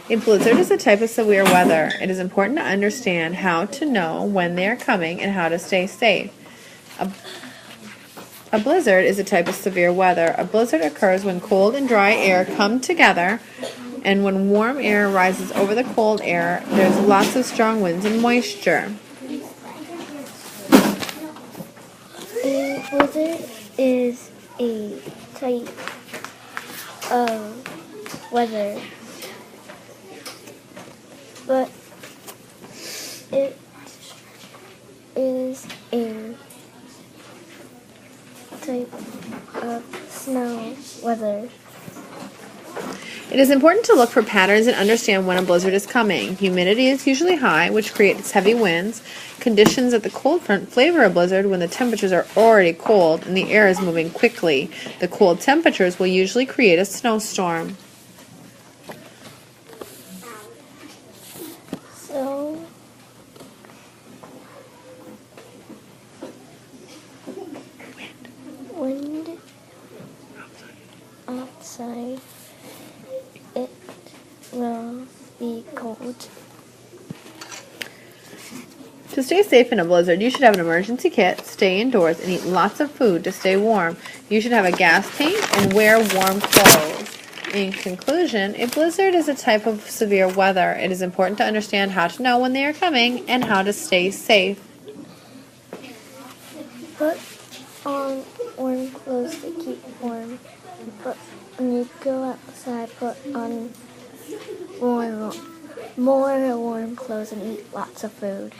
A blizzard is a type of severe weather. It is important to understand how to know when they are coming and how to stay safe. A blizzard is a type of severe weather. A blizzard occurs when cold and dry air come together, and when warm air rises over the cold air, there's lots of strong winds and moisture. A blizzard is a type of weather, but it is a type of snow weather. It is important to look for patterns and understand when a blizzard is coming. Humidity is usually high, which creates heavy winds. Conditions at the cold front flavor a blizzard when the temperatures are already cold and the air is moving quickly. The cold temperatures will usually create a snowstorm. So, wind outside, it will be cold. To stay safe in a blizzard, you should have an emergency kit, stay indoors, and eat lots of food to stay warm. You should have a gas tank and wear warm clothes. In conclusion, a blizzard is a type of severe weather. It is important to understand how to know when they are coming and how to stay safe. Put on warm clothes to keep warm. But when you go outside, put on more warm clothes and eat lots of food.